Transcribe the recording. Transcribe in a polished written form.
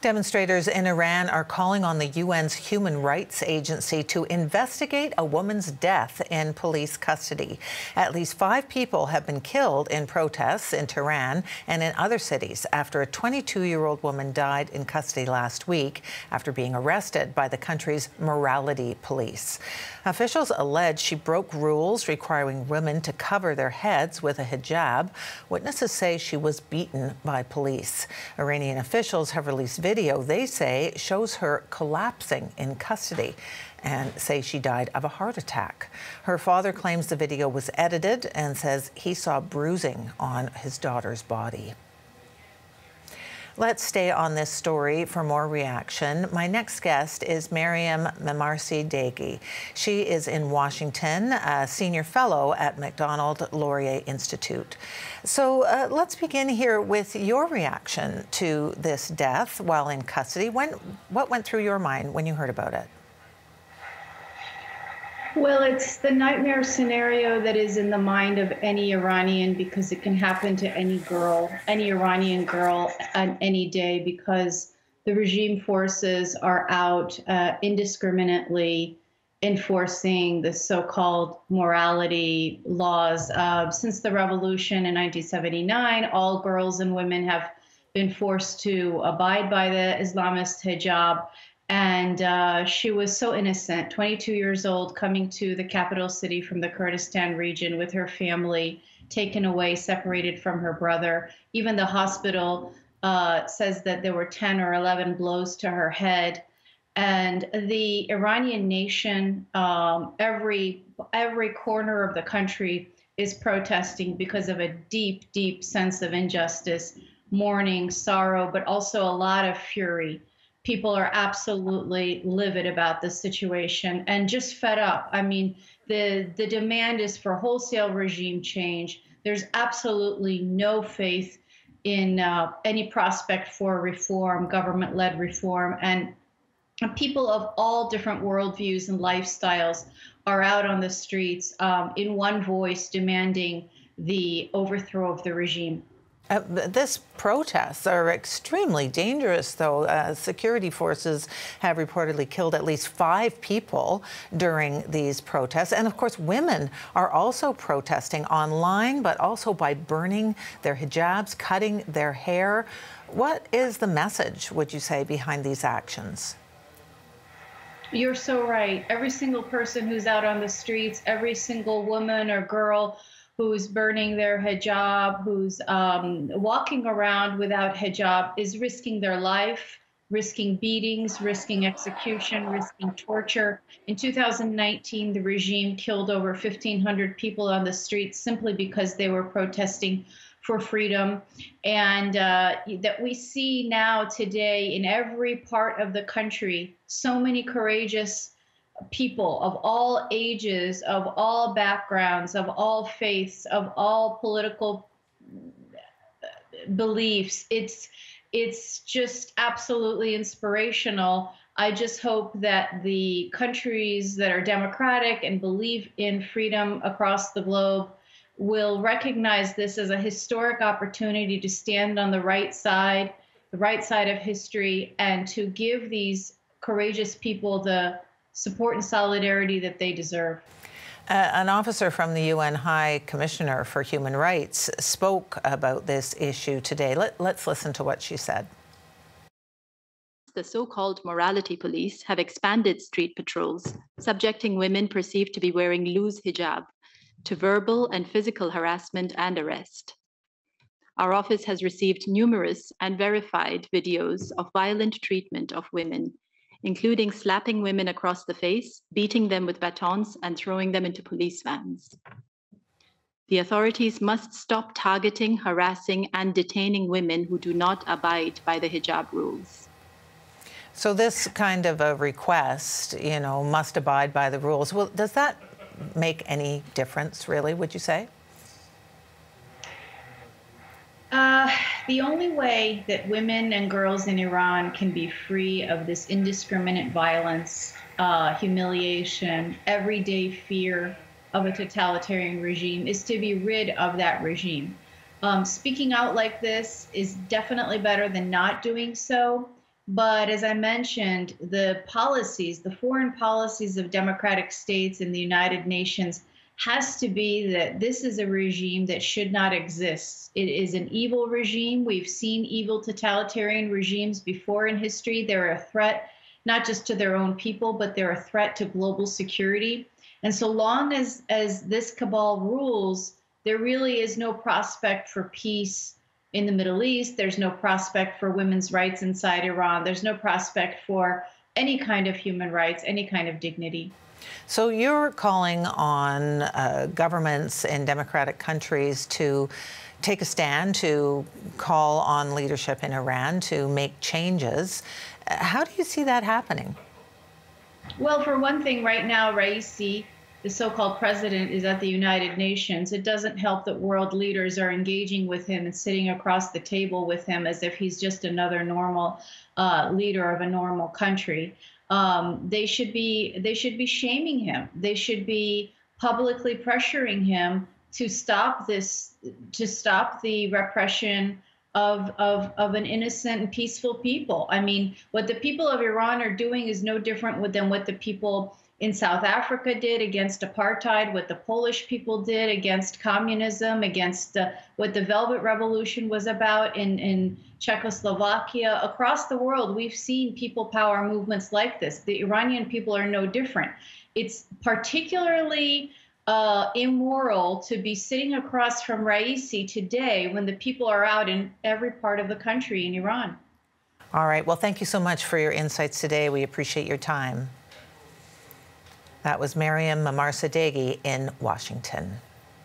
Demonstrators in Iran are calling on the UN's Human Rights Agency to investigate a woman's death in police custody. At least 5 people have been killed in protests in Tehran and in other cities after a 22-year-old woman died in custody last week after being arrested by the country's morality police. Officials allege she broke rules requiring women to cover their heads with a hijab. Witnesses say she was beaten by police. Iranian officials have released video they say shows her collapsing in custody and say she died of a heart attack. Her father claims the video was edited and says he saw bruising on his daughter's body. Let's stay on this story for more reaction. My next guest is Mariam Memarsi-Daghi. She is in Washington, a senior fellow at Macdonald-Laurier Institute. So let's begin here with your reaction to this death while in custody. What went through your mind when you heard about it? Well, it's the nightmare scenario that is in the mind of any Iranian, because it can happen to any girl, any Iranian girl on any day, because the regime forces are out indiscriminately enforcing the so-called morality laws. Since the revolution in 1979, all girls and women have been forced to abide by the Islamist hijab. And she was so innocent, 22 years old, coming to the capital city from the Kurdistan region with her family, taken away, separated from her brother. Even the hospital says that there were 10 or 11 blows to her head. And the Iranian nation, every corner of the country is protesting because of a deep, deep sense of injustice, mourning, sorrow, but also a lot of fury. People are absolutely livid about this situation and just fed up. I mean, the demand is for wholesale regime change. There's absolutely no faith in any prospect for reform, government-led reform. And people of all different worldviews and lifestyles are out on the streets in one voice demanding the overthrow of the regime. This protests are extremely dangerous, though. Security forces have reportedly killed at least 5 people during these protests. And of course, women are also protesting online, but also by burning their hijabs, cutting their hair. What is the message, would you say, behind these actions? You're so right. Every single person who's out on the streets, every single woman or girl who's burning their hijab, who's walking around without hijab, is risking their life, risking beatings, risking execution, risking torture. In 2019, the regime killed over 1,500 people on the streets simply because they were protesting for freedom. And that we see now today in every part of the country, so many courageous people of all ages, of all backgrounds, of all faiths, of all political beliefs. It's just absolutely inspirational. I just hope that the countries that are democratic and believe in freedom across the globe will recognize this as a historic opportunity to stand on the right side of history, and to give these courageous people the support and solidarity that they deserve. An officer from the UN High Commissioner for Human Rights spoke about this issue today. Let's listen to what she said. The so-called morality police have expanded street patrols, subjecting women perceived to be wearing loose hijab to verbal and physical harassment and arrest. Our office has received numerous and verified videos of violent treatment of women, including slapping women across the face, beating them with batons, and throwing them into police vans. The authorities must stop targeting, harassing, and detaining women who do not abide by the hijab rules. So this kind of a request, must abide by the rules. Well, does that make any difference, really, would you say? The only way that women and girls in Iran can be free of this indiscriminate violence, humiliation, everyday fear of a totalitarian regime is to be rid of that regime. Speaking out like this is definitely better than not doing so. But as I mentioned, the policies, the foreign policies of democratic states in the United Nations has to be that this is a regime that should not exist. It is an evil regime. We've seen evil totalitarian regimes before in history. They're a threat not just to their own people, but they're a threat to global security. And so long as this cabal rules, there really is no prospect for peace in the Middle East. There's no prospect for women's rights inside Iran. There's no prospect for any kind of human rights, any kind of dignity. So you're calling on governments in democratic countries to take a stand, to call on leadership in Iran to make changes. How do you see that happening? Well, for one thing, right now, Raisi, the so-called president, is at the United Nations. It doesn't help that world leaders are engaging with him and sitting across the table with him as if he's just another normal leader of a normal country. They should be shaming him. They should be publicly pressuring him to stop this, to stop the repression of an innocent and peaceful people. I mean, what the people of Iran are doing is no different than what the people in South Africa did against apartheid, what the Polish people did against communism, against what the Velvet Revolution was about in Czechoslovakia. Across the world, we've seen people power movements like this. The Iranian people are no different. It's particularly immoral to be sitting across from Raisi today when the people are out in every part of the country in Iran. All right. Well, thank you so much for your insights today. We appreciate your time. That was Maryam Mamarsadeghi in Washington.